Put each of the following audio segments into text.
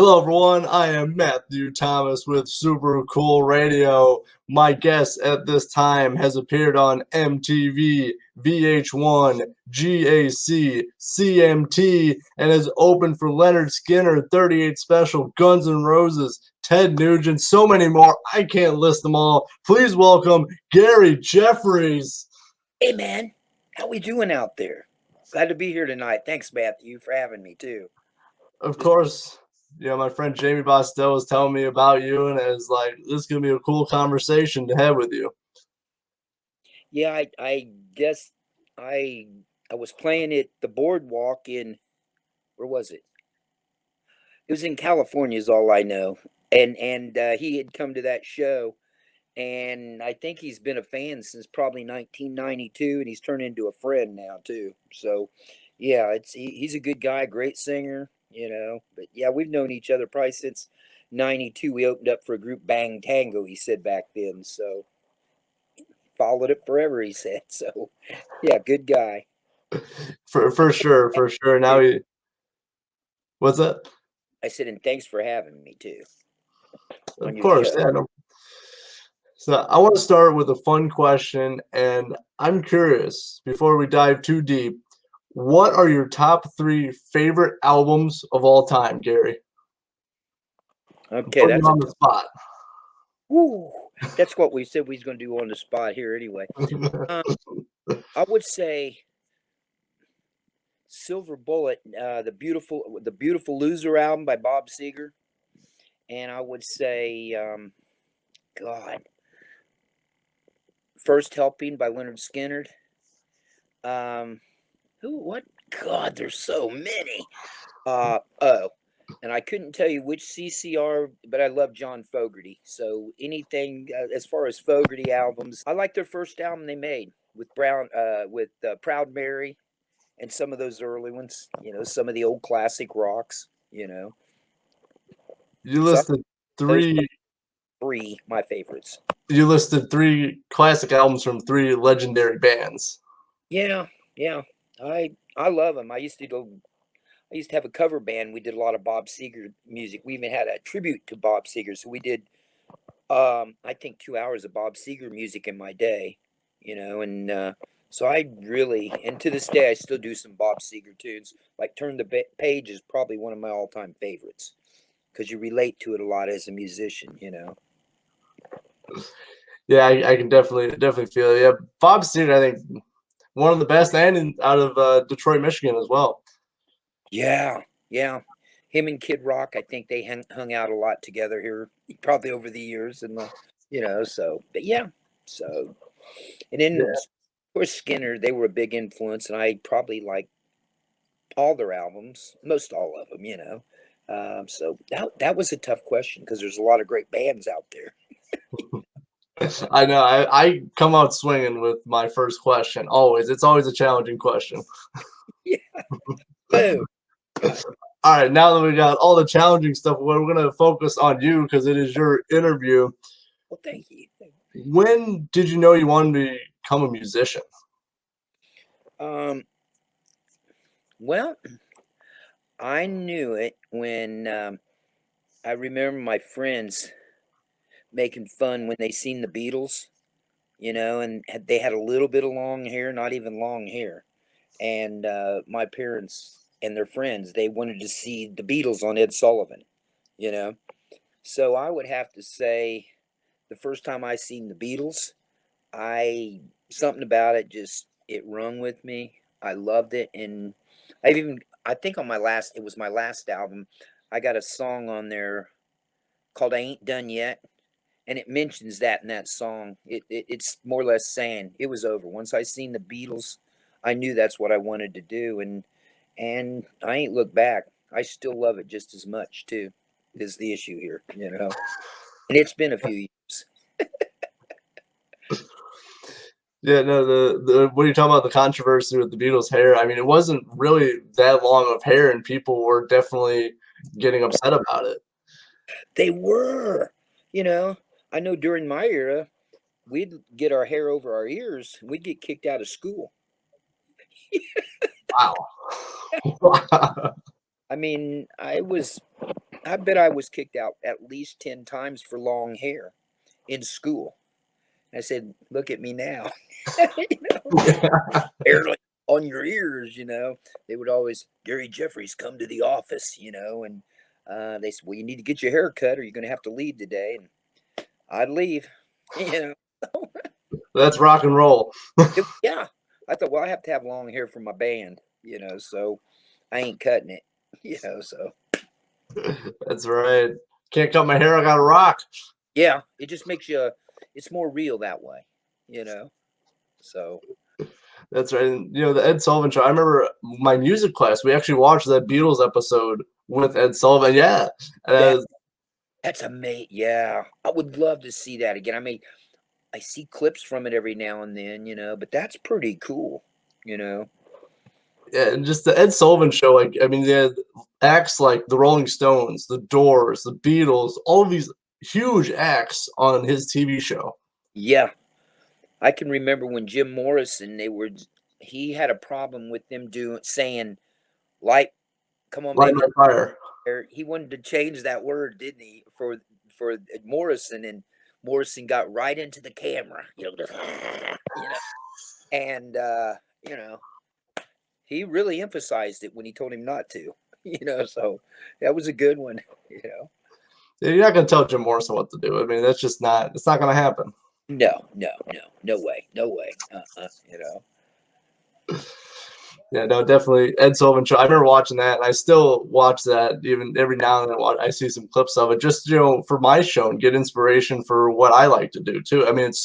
Hello, everyone. I am Matthew Thomas with Super Cool Radio. My guest at this time has appeared on MTV, VH1, GAC, CMT, and has opened for Leonard Skinner, 38 Special, Guns N' Roses, Ted Nugent, so many more. I can't list them all. Please welcome Gary Jeffries. Hey, man. How we doing out there? Glad to be here tonight. Thanks, Matthew, for having me, too. Of course. My friend Jamie Bostel was telling me about you, and it was like, this is going to be a cool conversation to have with you. Yeah, I guess I was playing at the boardwalk in, where was it? It was in California, is all I know. And he had come to that show, and I think he's been a fan since probably 1992, and he's turned into a friend now too. So, yeah, he's a good guy, great singer, But yeah, we've known each other probably since '92. We opened up for a group, Bang Tango. He said back then, so followed it forever. He said, so yeah, good guy. For sure. Now what's that? I said, and thanks for having me too. Of course, yeah. No. So I want to start with a fun question, and I'm curious, before we dive too deep, what are your top 3 favorite albums of all time, Gary? Okay, that's on the spot. Woo, that's what we said we was going to do on the spot here anyway. I would say Silver Bullet, the beautiful Loser album by Bob Seger, and I would say, God, First Helping by Leonard Skinner. What? God, there's so many. And I couldn't tell you which CCR, but I love John Fogerty. So anything as far as Fogerty albums, I like their first album they made with Proud Mary, and some of those early ones. Some of the old classic rocks. You listed three my favorites. You listed 3 classic albums from 3 legendary bands. Yeah. I love them. I used to have a cover band. We did a lot of Bob Seger music. We even had a tribute to Bob Seger. So we did, I think, 2 hours of Bob Seger music in my day, and so and to this day, I still do some Bob Seger tunes. Like Turn the Page is probably one of my all-time favorites because you relate to it a lot as a musician, Yeah, I can definitely feel it. Yeah, Bob Seger, I think, one of the best, and out of Detroit, Michigan as well. Yeah. Him and Kid Rock, I think they hung out a lot together here, probably over the years, and but yeah. So, and then of course Skinner, they were a big influence, and I probably like all their albums, most all of them, So that was a tough question because there's a lot of great bands out there. I know. I come out swinging with my first question. Always. It's always a challenging question. Yeah. Boom. All right. Now that we got all the challenging stuff, we're going to focus on you because it is your interview. Well, thank you. When did you know you wanted to become a musician? Well, I knew it when I remember my friends making fun when they seen the Beatles, and they had a little bit of long hair, not even long hair. And my parents and their friends, they wanted to see the Beatles on Ed Sullivan, So I would have to say the first time I seen the Beatles, something about it it rung with me. I loved it. And I think on it was my last album, I got a song on there called I Ain't Done Yet. And it mentions that in that song. It's more or less saying it was over. Once I seen the Beatles, I knew that's what I wanted to do. And I ain't looked back. I still love it just as much, too, is the issue here, And it's been a few years. Yeah, no, when you talk about the controversy with the Beatles' hair, I mean, it wasn't really that long of hair, and people were definitely getting upset about it. They were, I know during my era, we'd get our hair over our ears. We'd get kicked out of school. Wow. I mean, I was I bet I was kicked out at least 10 times for long hair in school. I said, look at me now. You know, hair like on your ears, you know. They would always, Gary Jeffries, come to the office, you know, and they said, well, you need to get your hair cut or you're going to have to leave today. And I'd leave, you know. That's rock and roll. Yeah. I thought, well, I have to have long hair for my band, you know, so I ain't cutting it, you know, so. That's right. Can't cut my hair, I gotta rock. Yeah, it just makes you, it's more real that way, you know, so. That's right. And, you know, the Ed Sullivan Show. I remember my music class. We actually watched that Beatles episode with Ed Sullivan. Yeah, That uh, that's amazing. Yeah, I would love to see that again. I mean, I see clips from it every now and then, you know, but that's pretty cool, you know. yeah, and just the Ed Sullivan Show. Like, I mean, they had acts like the Rolling Stones, the Doors, the Beatles, all of these huge acts on his TV show. Yeah, I can remember when Jim Morrison, he had a problem with them doing saying light, come on, Light baby. My Fire. He wanted to change that word, didn't he, for Morrison, and Morrison got right into the camera, you know, just, you know, and you know, he really emphasized it when he told him not to, you know, so that was a good one, you know. You're not gonna tell Jim Morrison what to do. I mean, that's just not. It's not gonna happen. No, no, no, no way, no way. You know. Yeah, no, definitely Ed Sullivan Show. I remember watching that, and I still watch that even every now and then. I see some clips of it, just for my show and get inspiration for what I like to do too. I mean, it's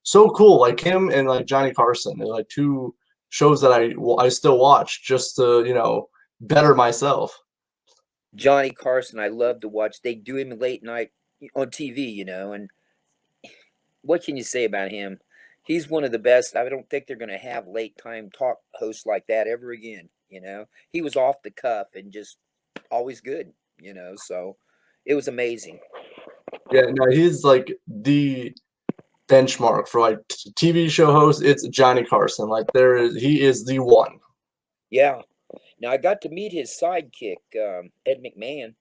so cool. Like him and like Johnny Carson, they're like two shows that I still watch just to better myself. Johnny Carson, I love to watch. They do him late night on TV, you know, and what can you say about him? He's one of the best. I don't think they're going to have late time talk hosts like that ever again. You know, he was off the cuff and just always good. You know, so it was amazing. Yeah, no, he's like the benchmark for like TV show host. It's Johnny Carson. Like he is the one. Yeah. Now I got to meet his sidekick, Ed McMahon.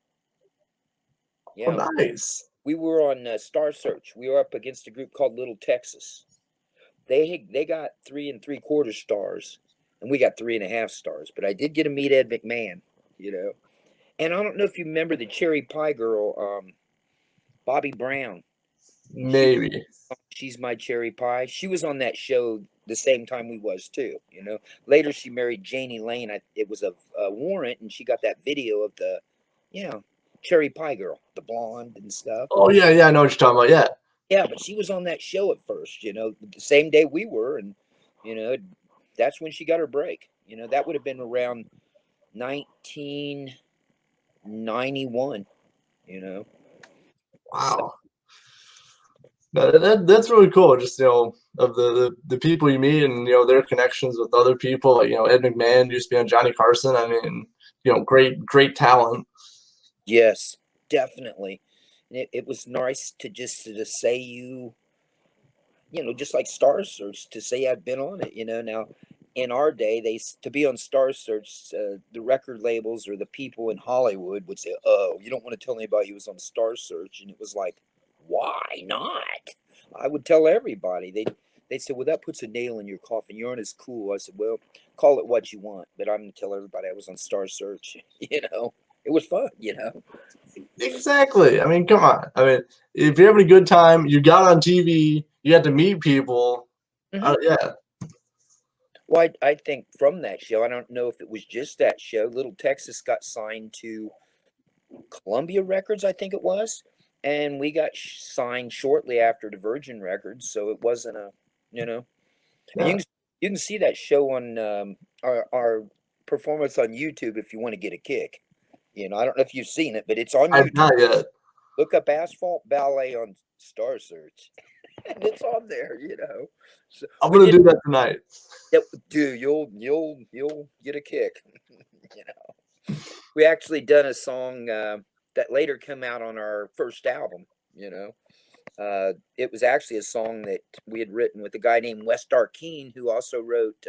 Oh, Yeah, nice. we were on Starsearch. We were up against a group called Little Texas. They got 3 3/4 stars, and we got 3.5 stars. But I did get to meet Ed McMahon, you know. And I don't know if you remember the Cherry Pie girl, Bobby Brown. She Maybe. she's my cherry pie. She was on that show the same time we was too. You know. Later she married Janie Lane. It was a warrant, and she got that video of the, yeah, cherry pie girl, the blonde and stuff. Oh yeah, yeah, I know what you're talking about. Yeah. Yeah, but she was on that show at first, you know, the same day we were, and you know, that's when she got her break. You know, that would have been around 1991. You know, so Wow. No, that's really cool. Just of the people you meet and their connections with other people. Like Ed McMahon used to be on Johnny Carson. I mean, great talent. yes, definitely. And it was nice to just say you know, just like Star Search, to say I've been on it. You know, now in our day, to be on Star Search, the record labels or the people in Hollywood would say, "Oh, you don't want to tell anybody you was on Star Search," and it was like, why not? I would tell everybody. They said, "Well, that puts a nail in your coffin. You aren't as cool." I said, "Well, call it what you want, but I'm gonna tell everybody I was on Star Search." You know, it was fun. You know. Exactly. I mean, come on. I mean, if you're having a good time, you got on TV, you had to meet people. Hmm. Yeah. Well, I think from that show, I don't know if it was just that show. Little Texas got signed to Columbia Records, I think it was, and we got signed shortly after to Virgin Records. So it wasn't a, you know, and Yeah. you can see that show on our performance on YouTube if you want to get a kick. You know, I don't know if you've seen it, but it's on I've YouTube. not yet. Look up Asphalt Ballet on Star Search, and it's on there. You know, so I'm we gonna did. do that tonight. Dude, you'll get a kick. You know, we actually done a song that later come out on our first album. You know, it was actually a song that we had written with a guy named West Arkeen, who also wrote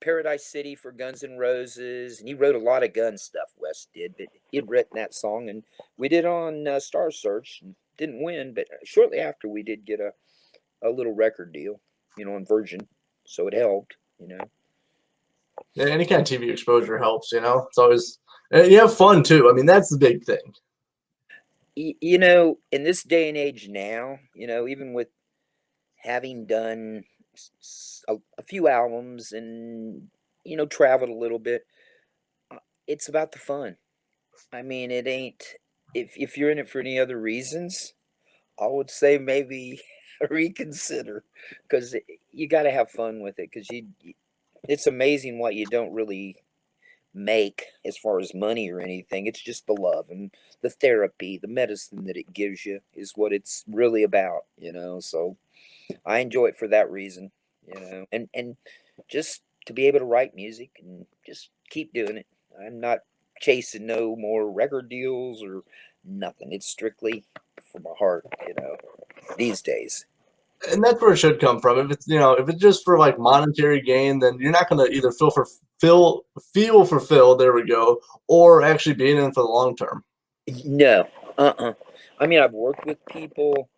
Paradise City for Guns N' Roses, and he wrote a lot of gun stuff. Wes did, but he'd written that song, and we did on Starsearch. Didn't win, but shortly after we did get a little record deal, on Virgin, so it helped. Yeah, any kind of TV exposure helps. It's always you have fun too. I mean, that's the big thing. In this day and age now, even with having done a few albums and traveled a little bit, it's about the fun. I mean, it ain't if you're in it for any other reasons, I would say maybe reconsider, because you got to have fun with it, because it's amazing what you don't really make as far as money or anything. It's just the love and the therapy, the medicine that it gives you is what it's really about. So I enjoy it for that reason, and just to be able to write music and just keep doing it. I'm not chasing no more record deals or nothing. It's strictly for my heart, these days. And that's where it should come from. If it's just for like monetary gain, then you're not gonna either feel fulfilled, there we go, or actually being in for the long term. No, I mean, I've worked with people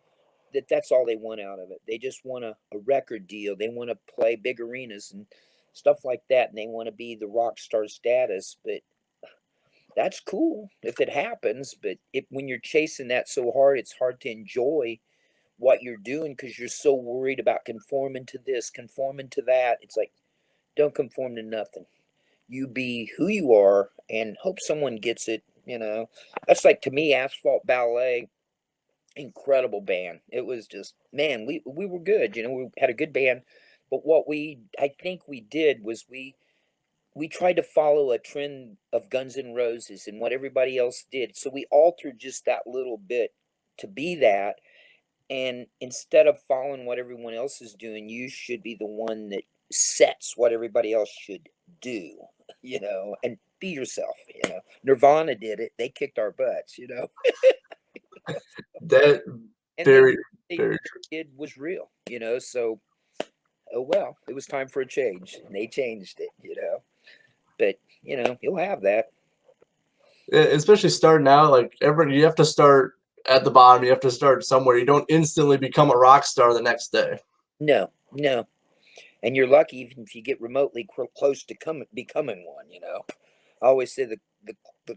that's all they want out of it. They just want a record deal. They want to play big arenas and stuff like that, and they want to be the rock star status. But that's cool if it happens. But when you're chasing that so hard, it's hard to enjoy what you're doing because you're so worried about conforming to this, conforming to that. It's like, don't conform to nothing. You be who you are and hope someone gets it. That's like, to me, Asphalt Ballet, incredible band. It was just, man, we were good. We had a good band. But what I think we did was we tried to follow a trend of Guns N' Roses and what everybody else did. So we altered just that little bit to be that. And instead of following what everyone else is doing, you should be the one that sets what everybody else should do, and be yourself. Nirvana did it. They kicked our butts. That And they very, they very true. did was real. So, oh well, it was time for a change. And they changed it. But you'll have that. Especially starting out, like you have to start at the bottom. You have to start somewhere. You don't instantly become a rock star the next day. No, no. And you're lucky even if you get remotely close to becoming one. I always say the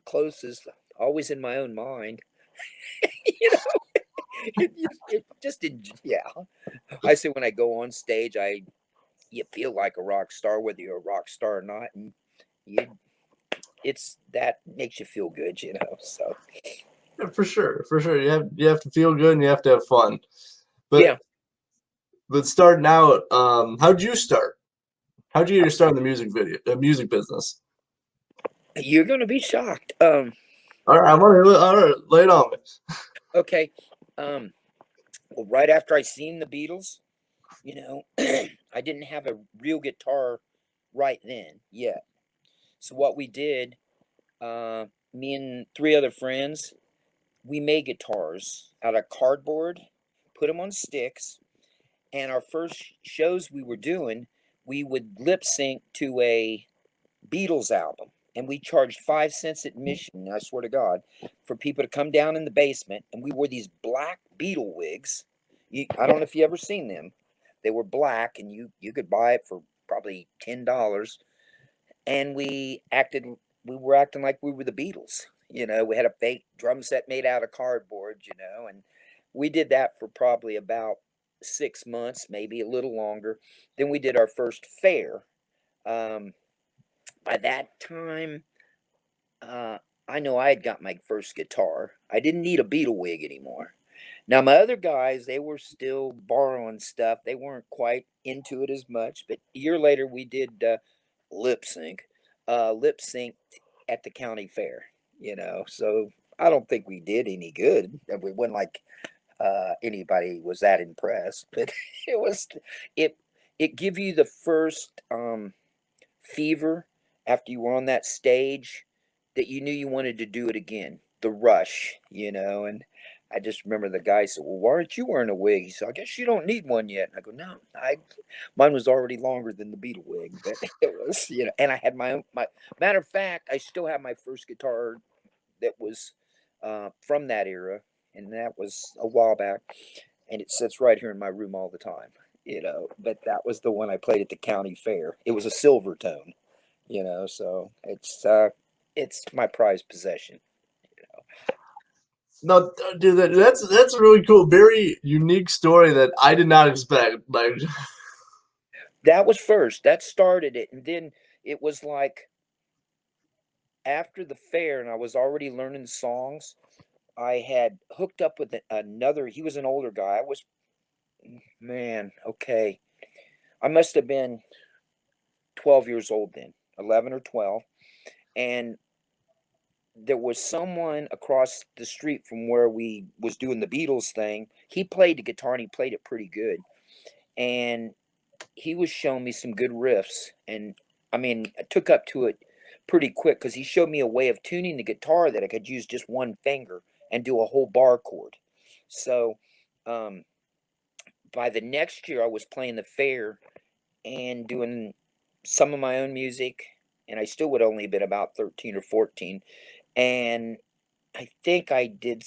closest, always in my own mind. you know, it just yeah. I say when I go on stage, you feel like a rock star, whether you're a rock star or not, and it's that makes you feel good. So Yeah, for sure, for sure. You have to feel good and you have to have fun. But yeah, but starting out, how'd you start? How'd you get your start in the music business? you're gonna be shocked. All right, all right, lay it on me. Okay. Well, right after I seen the Beatles, I didn't have a real guitar right then yet. So what we did, me and three other friends, we made guitars out of cardboard, put them on sticks, and our first shows we were doing, we would lip sync to a Beatles album. And we charged 5 cents admission, I swear to God, for people to come down in the basement. And we wore these black Beatle wigs. I don't know if you ever seen them. They were black, and you could buy it for probably $10. And we were acting like we were the Beatles. We had a fake drum set made out of cardboard, and we did that for probably about 6 months, maybe a little longer. Then we did our first fair. Um, by that time, uh, I know I had got my first guitar. I didn't need a Beatle wig anymore. Now, my other guys, they were still borrowing stuff. They weren't quite into it as much. But a year later, we did lip sync, lip synced at the county fair. So I don't think we did any good. We wasn't like anybody was that impressed, but it was it. It give you the first fever after you were on that stage that you knew you wanted to do it again. The rush, and I just remember the guy said, "Well, why aren't you wearing a wig?" He said, "I guess you don't need one yet." And I go, "No, mine was already longer than the Beatle wig, but it was, And I had my own. My matter of fact, I still have my first guitar that was from that era, and that was a while back, and it sits right here in my room all the time. But that was the one I played at the county fair. It was a silver tone, so it's my prized possession. No, dude, that's really cool. Very unique story that I did not expect. Like, That was first. That started it, and then it was like after the fair, and I was already learning songs. I had hooked up with another. He was an older guy. I was, man, okay. I must have been 12 years old then, 11 or 12, and there was someone across the street from where we was doing the Beatles thing. He played the guitar and he played it pretty good, and he was showing me some good riffs, and I mean, I took up to it pretty quick because he showed me a way of tuning the guitar that I could use just one finger and do a whole bar chord. So um, by the next year, I was playing the fair and doing some of my own music, and I still would only been about 13 or 14. And I think I did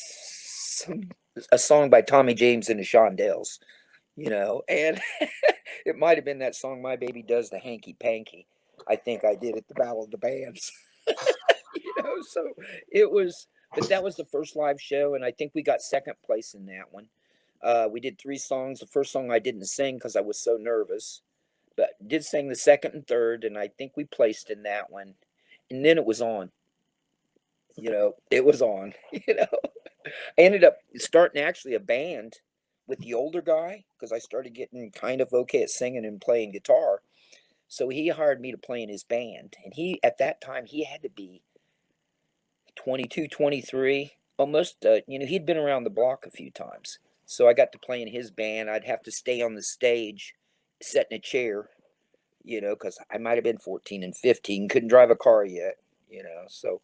a song by Tommy James and the Shondells, and it might have been that song "My Baby Does the Hanky Panky." I think I did at the Battle of the Bands. So it was, but that was the first live show, and I think we got second place in that one. We did 3 songs. The first song I didn't sing because I was so nervous, but did sing the second and third, and I think we placed in that one. And then it was on. It was on. I ended up starting actually a band with the older guy because I started getting kind of okay at singing and playing guitar. So he hired me to play in his band, and at that time he had to be 22, 23, almost. He'd been around the block a few times, so I got to play in his band. I'd have to stay on the stage, sit in a chair, because I might have been 14 and 15, couldn't drive a car yet, so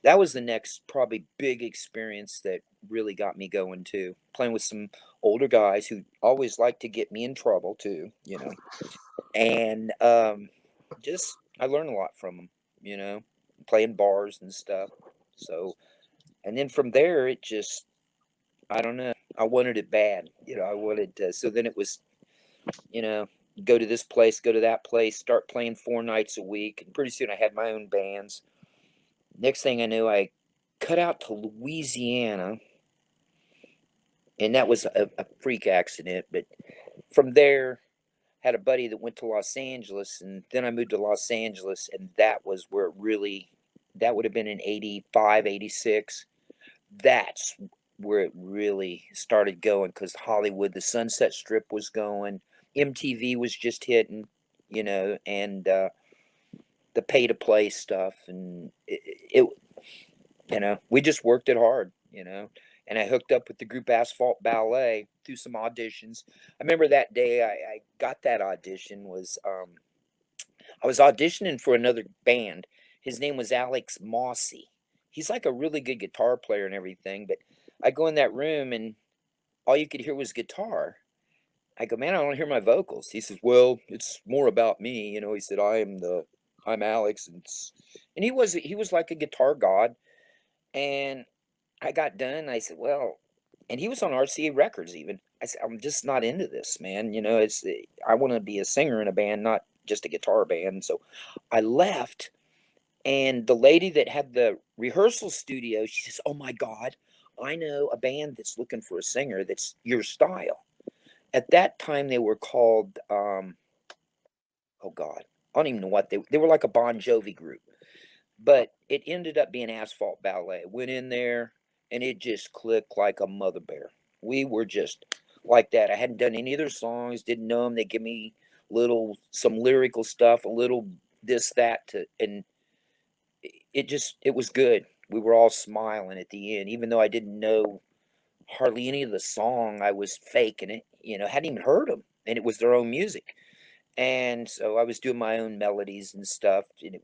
that was the next probably big experience that really got me going too. Playing with some older guys who always like to get me in trouble too, and just I learned a lot from them, playing bars and stuff. So, and then from there, it just I don't know. I wanted it bad, I wanted to. So then it was, you know, go to this place, go to that place, start playing 4 nights a week, and pretty soon I had my own bands. Next thing I knew, I cut out to Louisiana, and that was a freak accident. But from there, had a buddy that went to Los Angeles, and then I moved to Los Angeles, and that was where it really, that would have been in 85, 86. That's where it really started going because Hollywood, the Sunset Strip was going, MTV was just hitting, and the pay to play stuff. And we just worked it hard, and I hooked up with the group Asphalt Ballet through some auditions. I remember that day I got that audition was I was auditioning for another band. His name was Alex Mossy. He's like a really good guitar player and everything, but I go in that room and all you could hear was guitar. I go, man, I don't hear my vocals. He says, well, it's more about me. He said, I'm Alex. And he was like a guitar god. And I got done. And I said, well, and he was on RCA Records even. I said, I'm just not into this, man. I want to be a singer in a band, not just a guitar band. So I left, and the lady that had the rehearsal studio, she says, oh my God, I know a band that's looking for a singer that's your style. At that time, they were called, oh God, I don't even know what they were like a Bon Jovi group, but it ended up being Asphalt Ballet. Went in there, and it just clicked like a mother bear. We were just like that. I hadn't done any of their songs, didn't know them. They give me some lyrical stuff, a little this, that, and it was good. We were all smiling at the end, even though I didn't know hardly any of the song. I was faking it, hadn't even heard them, and it was their own music. And so I was doing my own melodies and stuff, and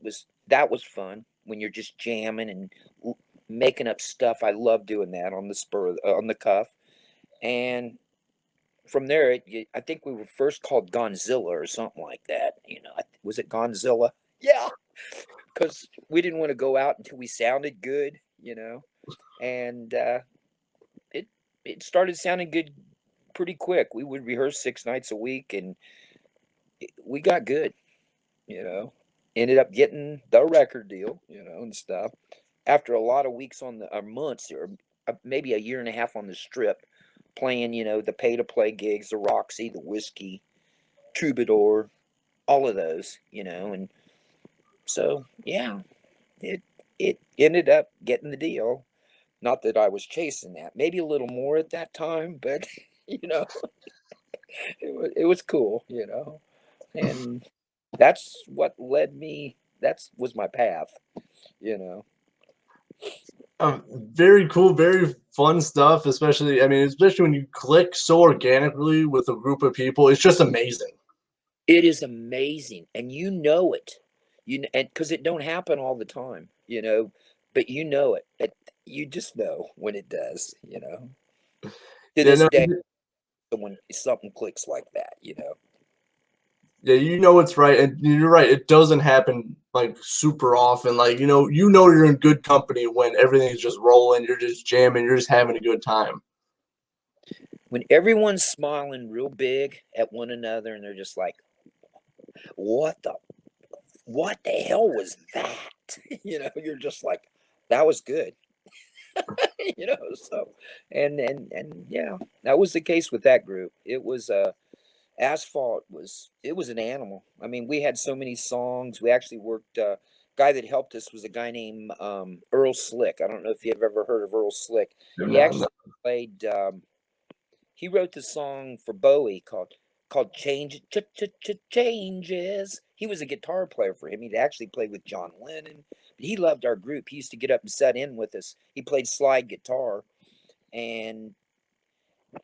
that was fun when you're just jamming and making up stuff. I love doing that on the spur, on the cuff. And from there, I think we were first called Gonzilla or something like that. Was it Gonzilla? Yeah, because we didn't want to go out until we sounded good, and it it started sounding good pretty quick. We would rehearse 6 nights a week, and we got good. You know, Ended up getting the record deal, and stuff. After a lot of weeks or months, or maybe a year and a half on the strip, playing, the pay to play gigs, the Roxy, the Whiskey, Troubadour, all of those, and so yeah, it it ended up getting the deal. Not that I was chasing that, maybe a little more at that time, but you know, it was cool, and that's what led me. That was my path, you know. Very cool, very fun stuff. Especially, I mean, especially when you click so organically with a group of people, it's just amazing. It is amazing, and you know it, and because it don't happen all the time, but you know it. You just know when it does, To Yeah, this no, day, something clicks like that. yeah, you know it's right, and you're right. It doesn't happen like super often. Like you're in good company when everything's just rolling. You're just jamming. You're just having a good time. When everyone's smiling real big at one another, and they're just like, "What the hell was that?" You're just like, "That was good." So, and yeah, that was the case with that group. It was Asphalt was an animal. I mean, we had so many songs. We actually worked. Guy that helped us was a guy named Earl Slick. I don't know if you've ever heard of Earl Slick. He No, no. actually played. He wrote the song for Bowie called Changes. He was a guitar player for him. He'd actually played with John Lennon. But he loved our group. He used to get up and set in with us. He played slide guitar, and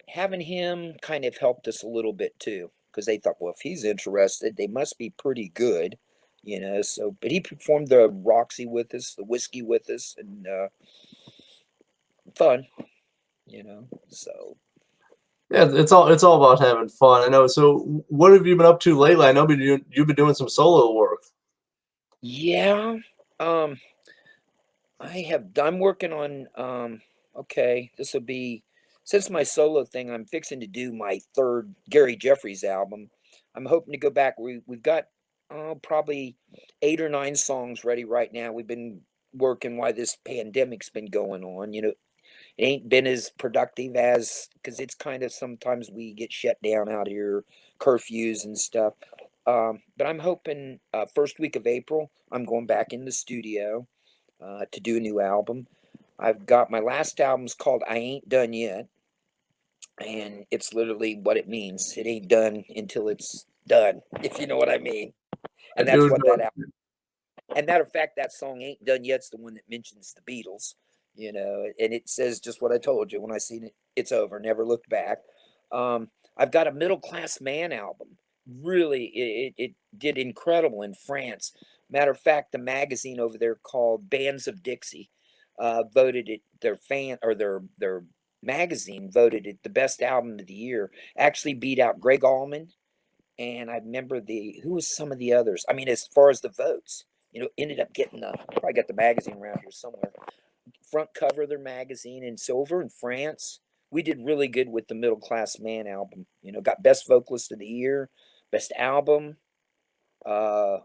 having him kind of helped us a little bit too, because they thought, well, if he's interested, they must be pretty good, So, but he performed the Roxy with us, the Whiskey with us, and fun, So, Yeah, it's all about having fun. I know. So, what have you been up to lately? I know you've been doing some solo work. yeah. Um, I'm working on. Okay, this will be since my solo thing. I'm fixing to do my third Gary Jeffries album. I'm hoping to go back. We've got probably 8 or 9 songs ready right now. We've been working while this pandemic's been going on. It ain't been as productive as because it's kind of sometimes we get shut down out here, curfews and stuff. But I'm hoping first week of April, I'm going back in the studio to do a new album. I've got my last album's called I Ain't Done Yet, and it's literally what it means. It ain't done until it's done, if you know what I mean. I And that's do what that know. album. And matter of fact, that song "Ain't Done Yet's the one that mentions the Beatles, and it says just what I told you when I seen it. It's over, never looked back. I've got a Middle Class Man album. Really, it did incredible in France. Matter of fact, the magazine over there called Bands of Dixie voted it their magazine voted it the best album of the year. Actually beat out Greg Allman, and I remember who was some of the others. I mean, as far as the votes, ended up getting probably got the magazine around here somewhere. Front cover of their magazine, and so over in France, we did really good with the Middle Class Man album. Got best vocalist of the year, best album. Uh,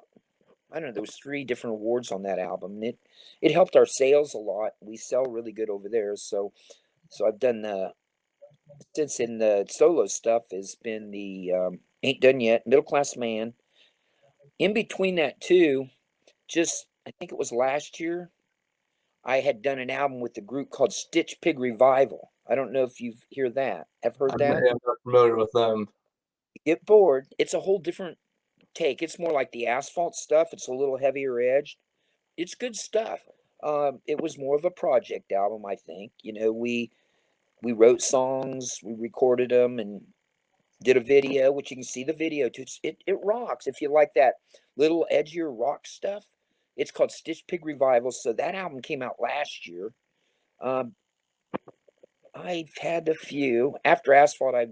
I don't know. There was 3 different awards on that album, and it helped our sales a lot. We sell really good over there, so I've done the since in the solo stuff has been the Ain't Done Yet, Middle Class Man. In between that too, just I think it was last year, I had done an album with a group called Stitch Pig Revival. I don't know if you've heard that. Have heard I'm that? not familiar with them. Get bored. It's a whole different take. It's more like the Asphalt stuff. It's a little heavier edged. It's good stuff. It was more of a project album, I think. We wrote songs, we recorded them, and did a video, which you can see the video too. It rocks. If you like that little edgier rock stuff, it's called Stitch Pig Revival. So that album came out last year, Um, I've had a few. After Asphalt, I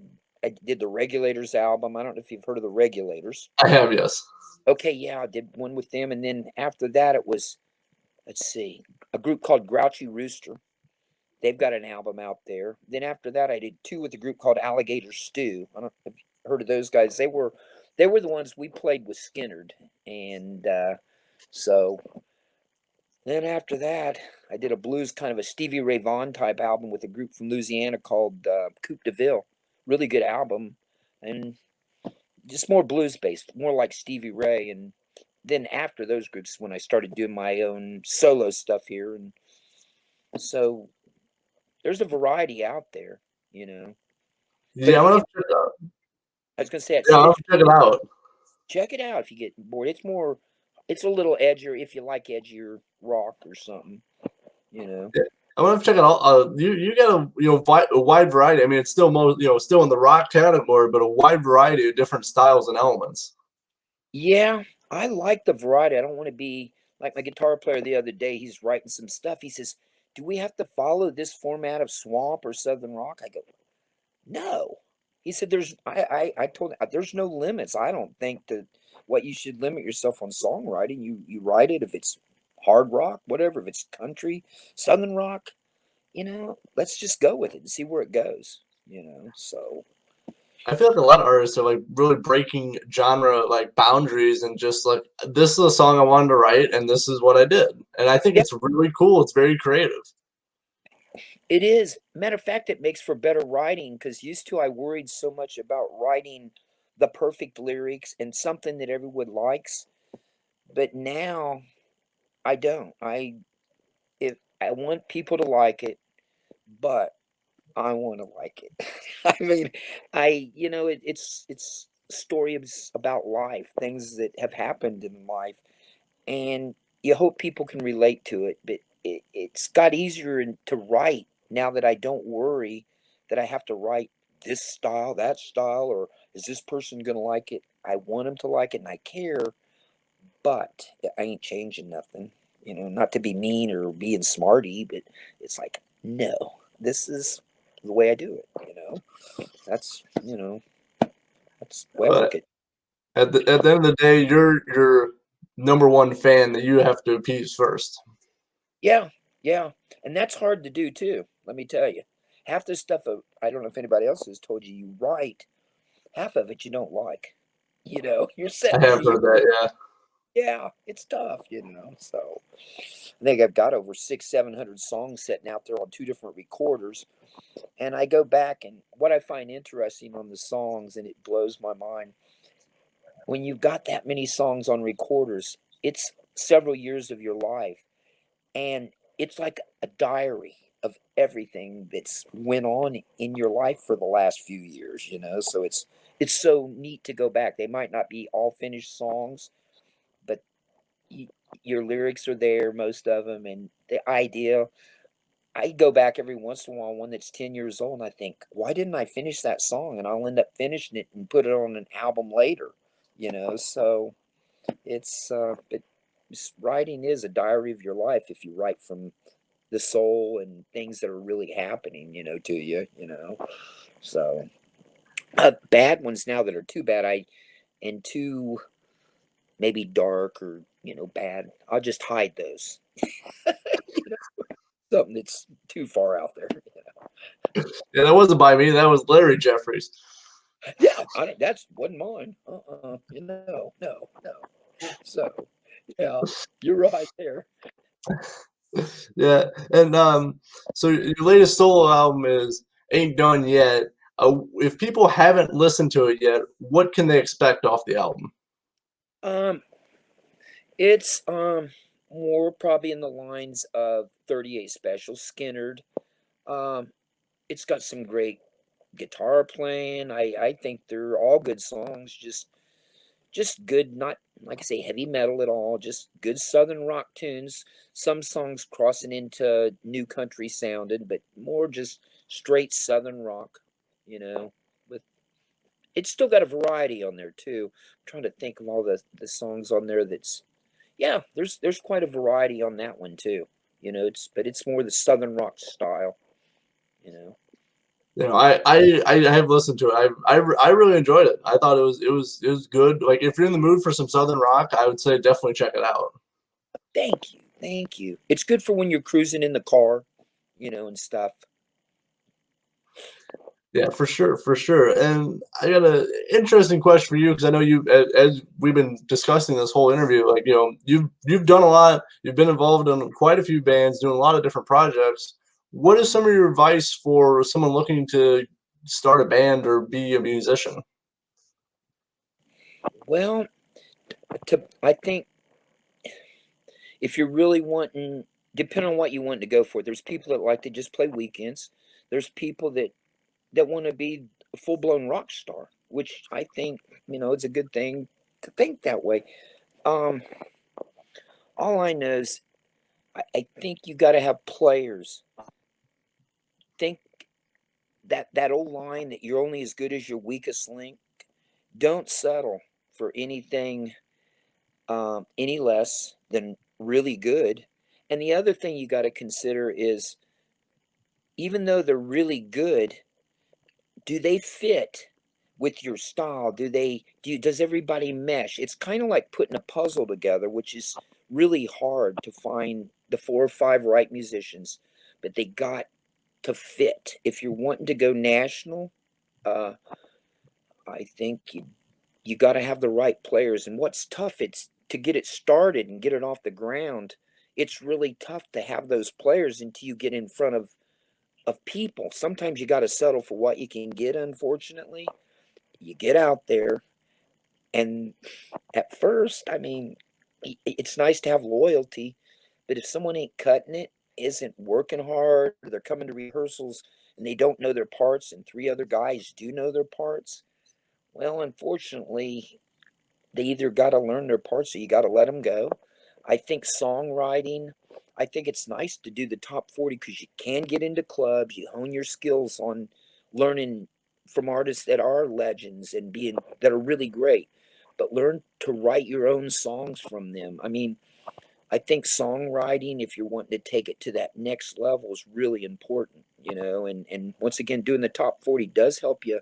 did the Regulators album. I don't know if you've heard of the Regulators. I have, yes. Okay, yeah, I did one with them, and then after that, it was, let's see, a group called Grouchy Rooster. They've got an album out there. Then after that, I did two with a group called Alligator Stew. I don't know if you've heard of those guys. They were the ones we played with Skinnerd, and so then after that, I did a blues kind of a Stevie Ray Vaughan type album with a group from Louisiana called Coupe de Ville. Really good album, and just more blues based, more like Stevie Ray. And then after those groups, when I started doing my own solo stuff here, and so there's a variety out there, you know. But Yeah, if I'm you gonna get, have to check it out. I was gonna say, Yeah, I'm gonna have to check it out. check it out if you get bored. It's a little edgier if you like edgier rock or something, you know. Yeah, I'm gonna have to check it out. You got a wide variety. I mean, it's still still in the rock category, but a wide variety of different styles and elements. Yeah, I like the variety. I don't want to be like my guitar player the other day. He's writing some stuff. He says, "Do we have to follow this format of swamp or southern rock?" I go, "No." He said, I told him, "There's no limits. I don't think that what you should limit yourself on songwriting. You write it if it's hard rock, whatever. If it's country, southern rock, let's just go with it and see where it goes. So I feel like a lot of artists are like really breaking genre like boundaries and just like this is a song I wanted to write and this is what I did. And I think yeah, it's really cool. It's very creative. it is. Matter of fact, it makes for better writing because used to I worried so much about writing the perfect lyrics and something that everyone likes, but now I don't. I want people to like it, but I want to like it. I mean, it's stories about life, things that have happened in life, and you hope people can relate to it. But it's got easier to write now that I don't worry that I have to write this style, that style, or is this person gonna like it? I want them to like it, and I care, but I ain't changing nothing. Not to be mean or being smarty, but it's like, no, this is the way I do it. That's that's the way I But look at it. at the end of the day, you're number one fan that you have to appease first. Yeah, yeah, and that's hard to do too. Let me tell you, half this stuff I don't know if anybody else has told you. You write half of it you don't like. You're I sitting there. have heard that, Yeah, it's tough. So I think I've got over 700 songs sitting out there on two different recorders. And I go back and what I find interesting on the songs, and it blows my mind, when you've got that many songs on recorders, it's several years of your life. And it's like a diary of everything that's went on in your life for the last few years. So it's so neat to go back. They might not be all finished songs, but y your lyrics are there, most of them, and the idea. I go back every once in a while, one that's 10 years old, and I think, why didn't I finish that song? And I'll end up finishing it and put it on an album later. So writing is a diary of your life if you write from the soul and things that are really happening, to you. So bad ones now that are too bad, and too maybe dark or bad, I'll just hide those. you know, Something that's too far out there. yeah. That wasn't by me. That was Larry Jeffries. Yeah, that's wasn't mine. No, no. So, yeah, you're right there. Yeah, and so your latest solo album is Ain't Done Yet. If people haven't listened to it yet, what can they expect off the album? Um, it's more probably in the lines of 38 Special, Skinnerd. Um, it's got some great guitar playing. I think they're all good songs. Just good, not like I say heavy metal at all. Just good southern rock tunes. Some songs crossing into new country sounding, but more just straight southern rock. With it's still got a variety on there too. I'm trying to think of all the songs on there. Yeah, there's quite a variety on that one too. but it's more the Southern rock style, you know. I have listened to it. I really enjoyed it. I thought it was good. Like if you're in the mood for some Southern rock, I would say definitely check it out. Thank you. Thank you. It's good for when you're cruising in the car, and stuff. Yeah, for sure, for sure. And I got an interesting question for you because I know you, as we've been discussing this whole interview, like you've done a lot. You've been involved in quite a few bands, doing a lot of different projects. What is some of your advice for someone looking to start a band or be a musician? Well, I think if you're really wanting, depending on what you want to go for, there's people that like to just play weekends. There's people that want to be a full blown rock star, which I think it's a good thing to think that way. Um, all I know is I think you got to have players. Think that old line that you're only as good as your weakest link. Don't settle for anything any less than really good. And the other thing you got to consider is even though they're really good, do they fit with your style? Does everybody mesh? It's kind of like putting a puzzle together, which is really hard to find the 4 or 5 right musicians, but they got to fit. If you're wanting to go national, uh, I think you got to have the right players. And what's tough, it's to get it started and get it off the ground. It's really tough to have those players until you get in front of people. Sometimes you got to settle for what you can get, unfortunately. You get out there, and at first, I mean, it's nice to have loyalty, but if someone ain't cutting it, isn't working hard, or they're coming to rehearsals and they don't know their parts, and 3 other guys do know their parts, well, unfortunately, they either got to learn their parts or you got to let them go. I think songwriting, I think it's nice to do the top 40 because you can get into clubs, you hone your skills on learning from artists that are legends and being that are really great, but learn to write your own songs from them. I mean, I think songwriting, if you're wanting to take it to that next level, is really important, and once again, doing the top 40 does help you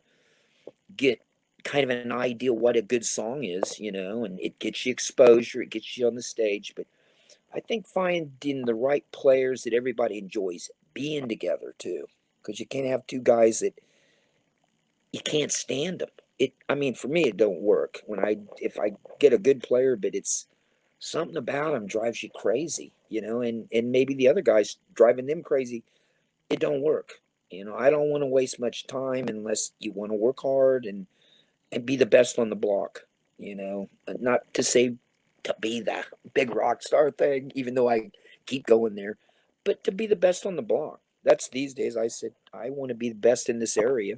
get kind of an idea what a good song is, and it gets you exposure, it gets you on the stage. But I think finding the right players that everybody enjoys being together too, because you can't have 2 guys that you can't stand them. I mean, for me, it don't work if I get a good player, but it's something about them drives you crazy, and maybe the other guy's driving them crazy. It don't work. I don't want to waste much time unless you want to work hard and be the best on the block, not to say to be that big rock star thing, even though I keep going there, but to be the best on the block. That's these days. I said, I want to be the best in this area.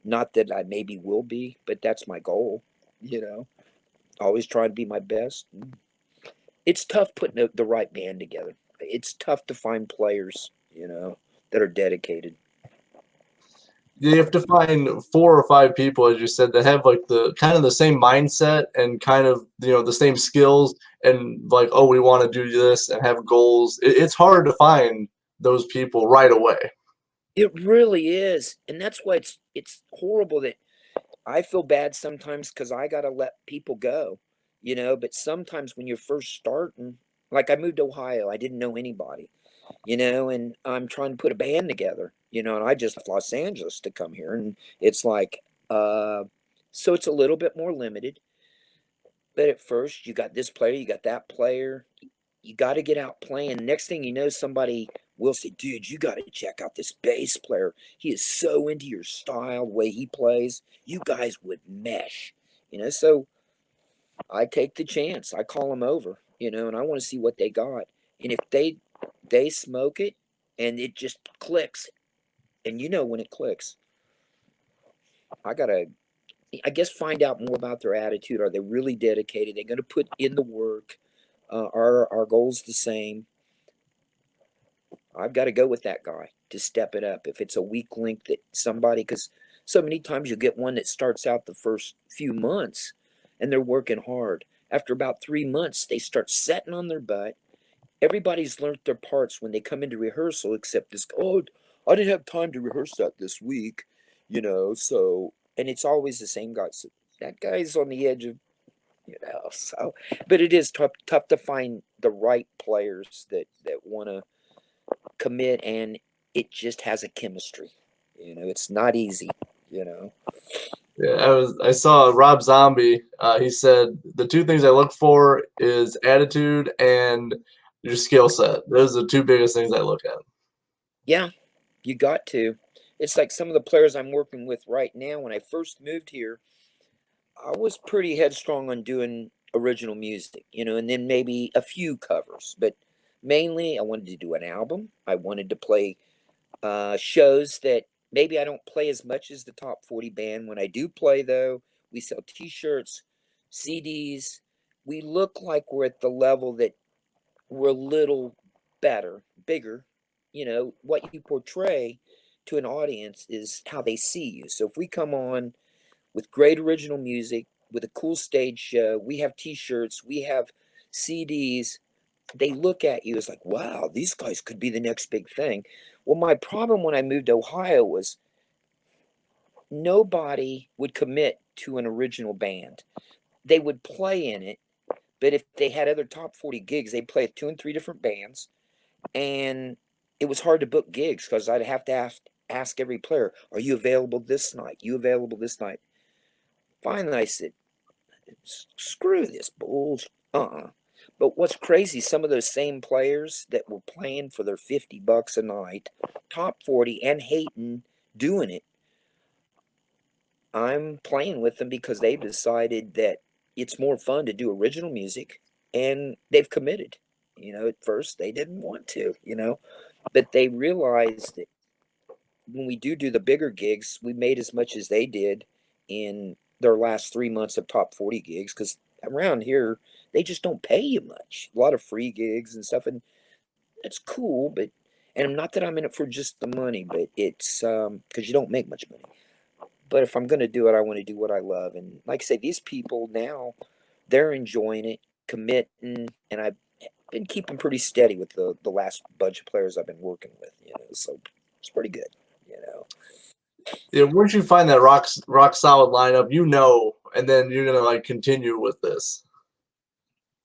Not that I maybe will be, but that's my goal, you know, always trying to be my best. It's tough putting the right band together. It's tough to find players, that are dedicated. You have to find 4 or 5 people, as you said, that have like the kind of the same mindset and kind of the same skills and like, oh, we want to do this and have goals. It's hard to find those people right away. It really is. And that's why it's horrible that I feel bad sometimes because I got to let people go, but sometimes when you're first starting, like I moved to Ohio, I didn't know anybody, and I'm trying to put a band together, and I just left Los Angeles to come here. And it's like, so it's a little bit more limited. But at first, you got this player, you got that player, you got to get out playing. Next thing you know, somebody will say, dude, you got to check out this bass player. He is so into your style, the way he plays. You guys would mesh, So I take the chance. I call them over, and I want to see what they got. And if they smoke it and it just clicks, and when it clicks, I got to, I guess, find out more about their attitude. Are they really dedicated? They're going to put in the work. Are our goals the same? I've got to go with that guy to step it up. If it's a weak link that somebody, because so many times you get one that starts out the first few months and they're working hard. After about 3 months, they start setting on their butt everybody's learned their parts when they come into rehearsal, except this, oh, I didn't have time to rehearse that this week, so, and it's always the same guy. So that guy's on the edge of, so, but it is tough to find the right players that want to commit, and it just has a chemistry. It's not easy, you know. Yeah, I saw Rob Zombie. He said the two things I look for is attitude and your skill set. Those are the two biggest things I look at. Yeah, you got to. It's like some of the players I'm working with right now. When I first moved here, I was pretty headstrong on doing original music, and then maybe a few covers. But mainly, I wanted to do an album. I wanted to play shows that maybe I don't play as much as the top 40 band. When I do play, though, we sell T-shirts, CDs. We look like we're at the level that we're a little better, bigger. What you portray to an audience is how they see you. So if we come on with great original music, with a cool stage show, we have T-shirts, we have CDs, they look at you as like, wow, these guys could be the next big thing. Well, my problem when I moved to Ohio was nobody would commit to an original band. They would play in it, but if they had other top 40 gigs, they'd play with 2 and 3 different bands. And it was hard to book gigs because I'd have to ask every player, are you available this night? You available this night? Finally, I said, screw this bullshit. But what's crazy, some of those same players that were playing for their $50 a night, top 40 and hating doing it, I'm playing with them because they've decided that it's more fun to do original music, and they've committed. At first they didn't want to, but they realized that when we do the bigger gigs, we made as much as they did in their last 3 months of top 40 gigs, because around here they just don't pay you much. A lot of free gigs and stuff, and it's cool, but and not that I'm in it for just the money, but it's because you don't make much money. But if I'm going to do it, I want to do what I love. And like I say, these people now, they're enjoying it, committing, and I've been keeping pretty steady with the last bunch of players I've been working with, so it's pretty good, you know. Yeah, once you find that rock solid lineup, and then you're gonna like continue with this.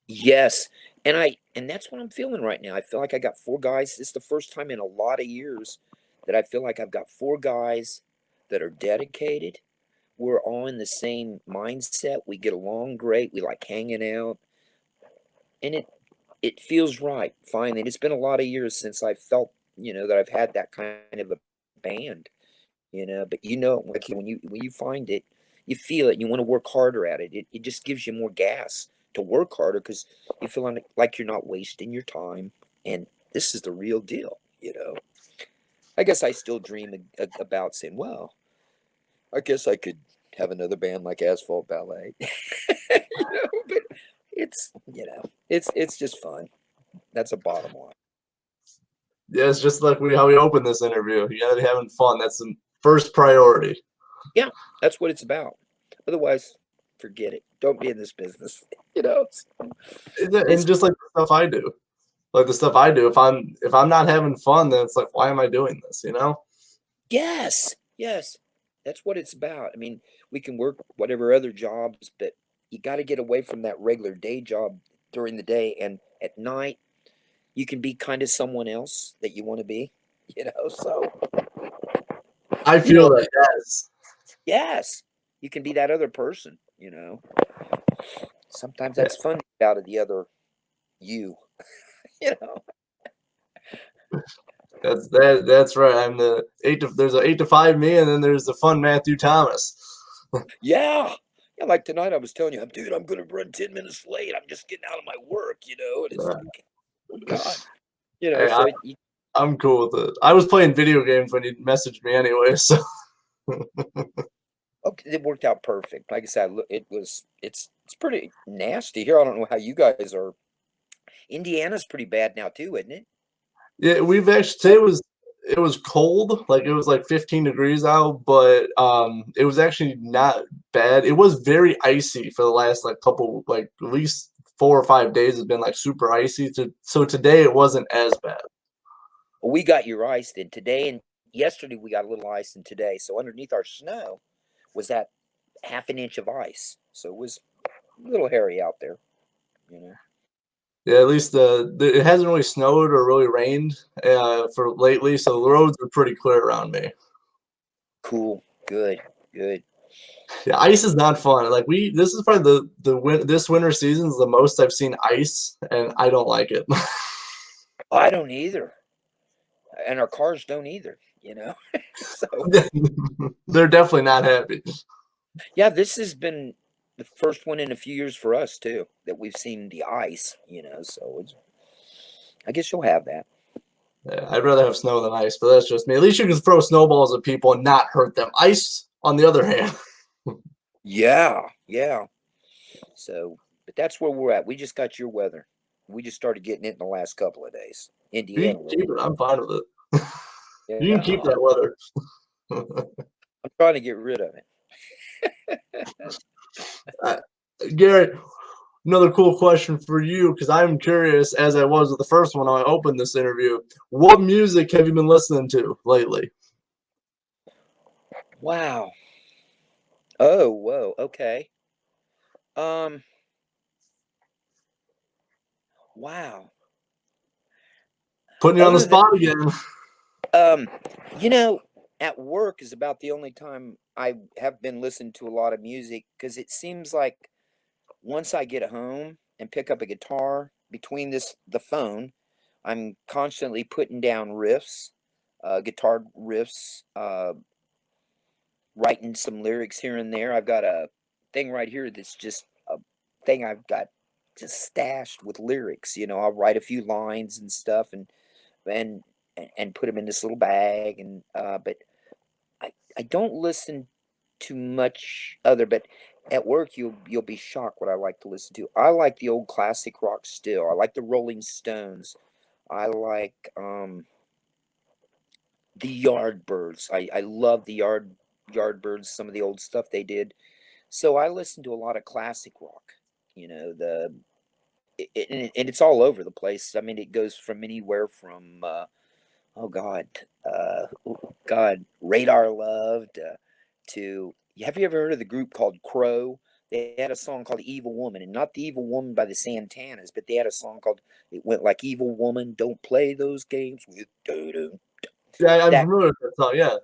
Yes. And that's what I'm feeling right now. I feel like I got 4 guys. This is the first time in a lot of years that I feel like I've got 4 guys that are dedicated. We're all in the same mindset. We get along great. We like hanging out. And it feels right. Fine. And it's been a lot of years since I felt, that I've had that kind of a band, but like when you find it, you feel it and you want to work harder at it. It just gives you more gas to work harder because you feel like you're not wasting your time. And this is the real deal. I guess I still dream about saying, well, I guess I could have another band like Asphalt Ballet. But it's just fun. That's a bottom line. Yeah, it's just like how we opened this interview. You gotta be having fun. That's the first priority. Yeah, that's what it's about. Otherwise, forget it. Don't be in this business. And just like the stuff I do. Like the stuff I do, if I'm not having fun, then it's like, why am I doing this? Yes, yes. That's what it's about. I mean, we can work whatever other jobs, but you got to get away from that regular day job during the day, and at night you can be kind of someone else that you want to be, so I feel that, yes. yes, you can be that other person. Sometimes that's fun to get out of the other you, you know. That's right. I'm there's an 8 to 5 me, and then there's the fun Matthew Thomas. Yeah. Yeah, like tonight I was telling you, dude, I'm gonna run 10 minutes late. I'm just getting out of my work, and it's like, oh God. Hey, So I'm cool with it. I was playing video games when you messaged me anyway, so okay, it worked out perfect. Like I said, it's pretty nasty here. I don't know how you guys are. Indiana's pretty bad now too, isn't it? yeah, we've actually today it was cold, like it was like 15 degrees out, but it was actually not bad. It was very icy for the last like couple, like at least 4 or 5 days has been like super icy. So today it wasn't as bad. Well, we got your ice then today, and yesterday we got a little ice, and today. So underneath our snow was that half an inch of ice. So it was a little hairy out there, you know. Yeah, at least it hasn't really snowed or really rained for lately, so the roads are pretty clear around me. Cool. Good. Good. Yeah, ice is not fun. Like this is probably this winter season is the most I've seen ice, and I don't like it. I don't either, and our cars don't either. You know. So They're definitely not happy. yeah, this has been the first one in a few years for us too that we've seen the ice. You know, so it's, I guess you'll have that. Yeah, I'd rather have snow than ice, but that's just me. At least you can throw snowballs at people and not hurt them. Ice, on the other hand, Yeah. Yeah. So, but that's where we're at. We just got your weather. We just started getting it in the last couple of days. you Indiana can keep will. it. I'm fine with it. You can keep Yeah, that weather. I'm trying to get rid of it. Uh, Garrett, another cool question for you, because I'm curious, as I was with the first one when I opened this interview. What music have you been listening to lately? Wow. Oh, whoa. Okay. Um. Wow. Putting you on the Other than spot again. um, you know, at work is about the only time I have been listening to a lot of music because it seems like once I get home and pick up a guitar between the phone, I'm constantly putting down riffs, guitar riffs, writing some lyrics here and there. I've got a thing right here that's just a thing I've got just stashed with lyrics. You know, I'll write a few lines and stuff and and put them in this little bag. And but I don't listen to much other. But at work, you'll be shocked what I like to listen to. I like the old classic rock still. I like the Rolling Stones. I like the Yardbirds. I love the Yardbirds. Some of the old stuff they did. So I listen to a lot of classic rock. You know and it's all over the place. I mean, it goes from anywhere from oh God, God, Radar Loved to. Have you ever heard of the group called Crow? They had a song called "Evil Woman," and not the Evil Woman by the Santanas, but they had a song called it went like "Evil Woman, don't play those games with doo-doo." Yeah, I'm That familiar with that song. Yeah.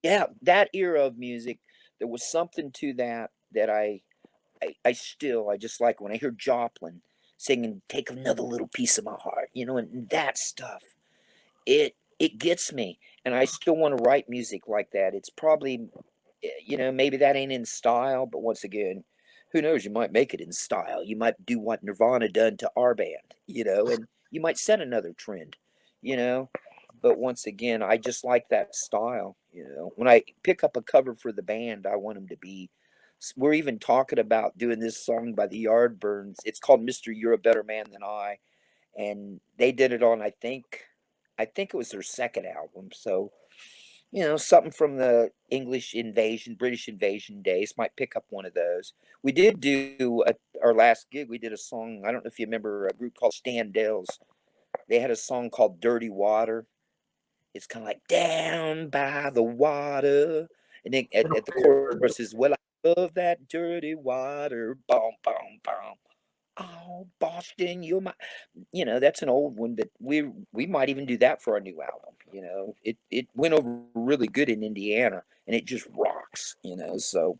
yeah, that era of music. There was something to that that I still I just like when I hear Joplin singing "Take Another Little Piece of My Heart," you know, and that stuff. It gets me, and I still want to write music like that. It's probably you know, maybe that ain't in style, but once again, who knows? You might make it in style. You might do what Nirvana done to our band, you know, and you might set another trend, you know. But once again, I just like that style, you know. When I pick up a cover for the band, I want them to be. We're even talking about doing this song by the Yardbirds. It's called "Mister You're a Better Man Than I," and they did it on I think it was their second album. So you know, something from the English invasion, British invasion days. Might pick up one of those. We did do our last gig. We did a song. I don't know if you remember a group called Standells. They had a song called "Dirty Water." It's kind of like down by the water, and then I don't at the think I've heard that. chorus is "Well, I love that dirty water." Boom, boom, boom. Oh, Boston, you're my. You know, that's an old one, but we might even do that for our new album. You know, it went over really good in Indiana, and it just rocks. You know, so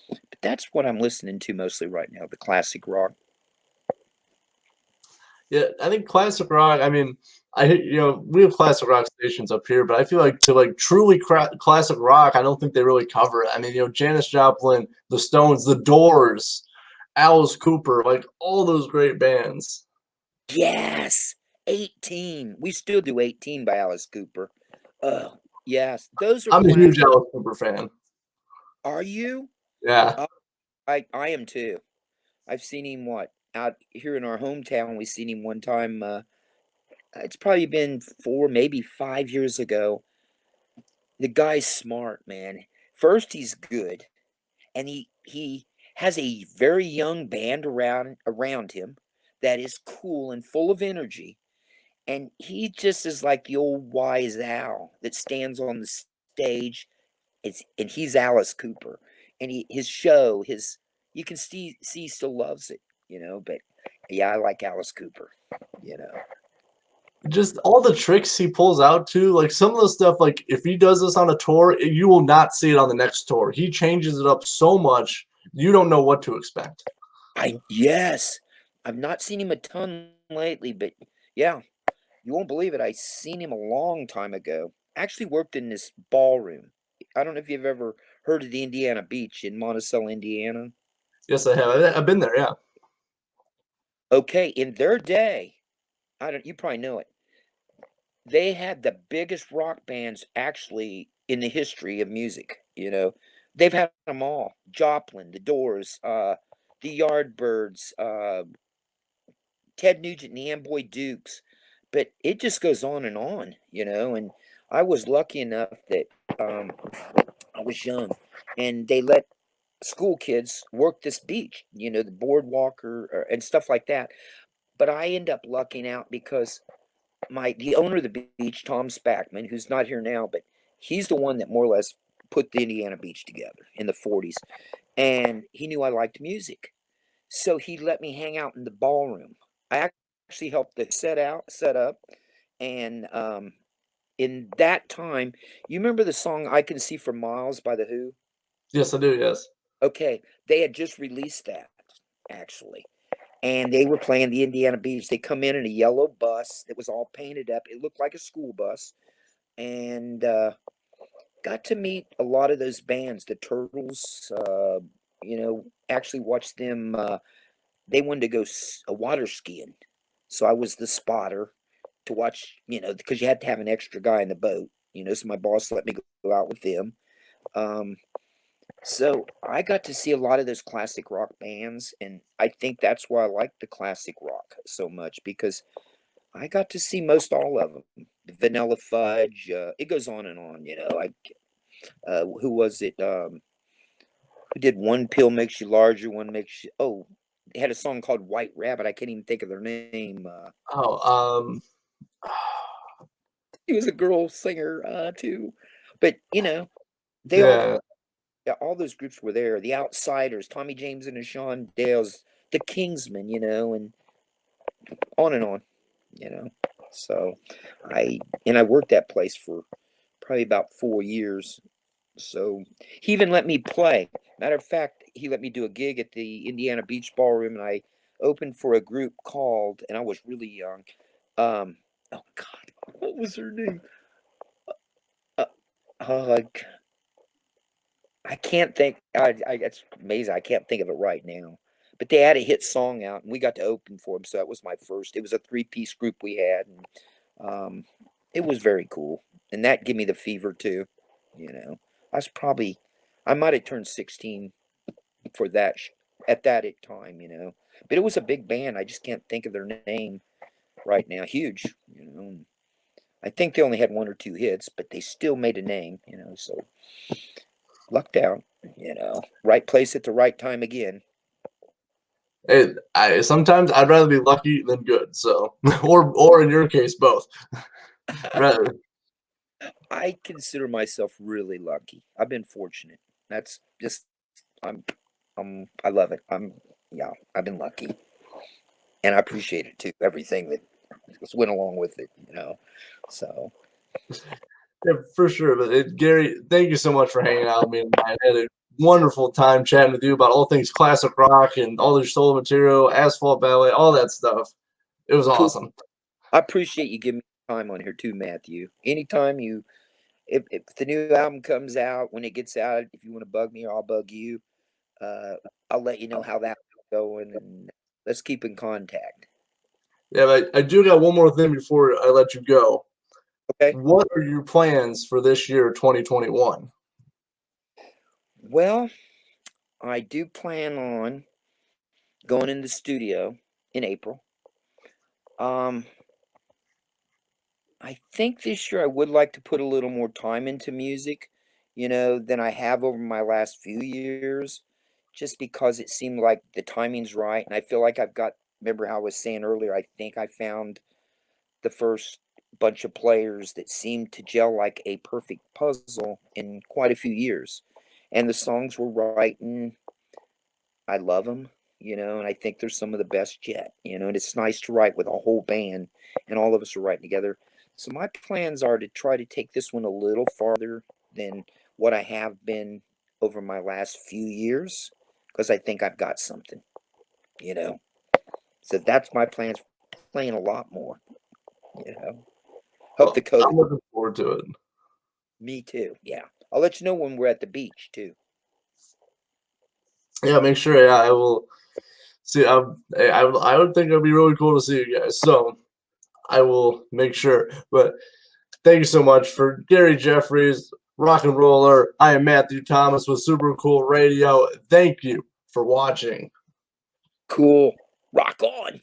but that's what I'm listening to mostly right now, the classic rock. Yeah, I think classic rock. I mean, we have classic rock stations up here, but I feel like to like truly classic rock, I don't think they really cover it. I mean, Janis Joplin, the Stones, the Doors, Alice Cooper, like all those great bands. Yes, 18. We still do 18 by Alice Cooper. Oh, yes, those are I'm a huge classic. Alice Cooper fan. Are you? Yeah, Uh, I am too. I've seen him what out here in our hometown. We seen him one time. It's probably been 4, maybe 5 years ago. The guy's smart, man. First, he's good, and he has a very young band around him. that is cool and full of energy. And he just is like the old wise owl that stands on the stage. And he's Alice Cooper. And his show, you can see he still loves it, but yeah, I like Alice Cooper, you know. Just all the tricks he pulls out too, like some of the stuff, like if he does this on a tour, you will not see it on the next tour. He changes it up so much, you don't know what to expect. Yes. I've not seen him a ton lately, but yeah, you won't believe it. I seen him a long time ago. Actually worked in this ballroom. I don't know if you've ever heard of the Indiana Beach in Monticello, Indiana. Yes, I have. I've been there, yeah. Okay, in their day, you probably know it. They had the biggest rock bands actually in the history of music. They've had them all. Joplin, The Doors, the Yardbirds, Ted Nugent and the Amboy Dukes, but it just goes on, and I was lucky enough that I was young, and they let school kids work this beach, the boardwalk and stuff like that. But I end up lucking out because the owner of the beach, Tom Spackman, who's not here now, but he's the one that more or less put the Indiana Beach together in the 40s, and he knew I liked music. So he let me hang out in the ballroom. I actually helped the set up, and in that time, you remember the song "I Can See for Miles" by the Who? Yes, I do, yes. Okay, they had just released that actually, and they were playing the Indiana Beach. They come in a yellow bus that was all painted up. It looked like a school bus, and got to meet a lot of those bands, the Turtles. Actually watched them. They wanted to go water skiing. So I was the spotter to watch, because you had to have an extra guy in the boat, so my boss let me go out with them. Um, so I got to see a lot of those classic rock bands, and I think that's why I like the classic rock so much, because I got to see most all of them. Vanilla Fudge, it goes on and on, who was it? Who did One Pill Makes You Larger, One Makes You, they had a song called White Rabbit. I can't even think of their name. Oh, He was a girl singer too, but they yeah. yeah, all those groups were there. The Outsiders, Tommy James and the Sean Dales, the Kingsmen, and on and on, you know. So I worked that place for probably about 4 years. So he even let me play. Matter of fact, he let me do a gig at the Indiana Beach Ballroom, and I opened for a group called, and I was really young. Oh God, what was her name? Uh, uh, I can't think. It's amazing. I can't think of it right now. But they had a hit song out, and we got to open for them. So that was my first. It was a three-piece group we had, and um, it was very cool. And that gave me the fever too. I was probably, I might have turned 16 for that at that time. But it was a big band. I just can't think of their name right now. Huge. I think they only had one or two hits, but they still made a name. So lucked out. Right place at the right time again. Sometimes I'd rather be lucky than good, so or in your case, both. Rather, I consider myself really lucky. I've been fortunate. That's just I'm I love it. Yeah, I've been lucky. And I appreciate it too. Everything that went along with it. So yeah, for sure. But Gary, thank you so much for hanging out with me tonight. I had a wonderful time chatting with you about all things classic rock and all your solo material, Asphalt Ballet, all that stuff. It was cool. awesome. I appreciate you giving me time on here too, Matthew. Anytime if the new album comes out, when it gets out, if you want to bug me or I'll bug you, uh, I'll let you know how that's going, and let's keep in contact. Yeah, but I do got one more thing before I let you go. Okay. What are your plans for this year, 2021? Well, I do plan on going in the studio in April. Um, I think this year I would like to put a little more time into music, than I have over my last few years, just because it seemed like the timing's right, and I feel like I've got remember how I was saying earlier, I think I found the first bunch of players that seemed to gel like a perfect puzzle in quite a few years. And the songs we're writing, I love them, and I think they're some of the best yet, and it's nice to write with a whole band and all of us are writing together. So my plans are to try to take this one a little farther than what I have been over my last few years, because I think I've got something, you know. So that's my plans, playing a lot more, you know. Hope the Well, COVID. I'm looking forward to it. Me too. Yeah. I'll let you know when we're at the beach too. Yeah, make sure. Yeah, I will see. I would think it'd be really cool to see you guys. So I will make sure. But thank you so much for Gary Jeffries, rock and roller. I am Matthew Thomas with Super Cool Radio. Thank you for watching. Cool. Rock on.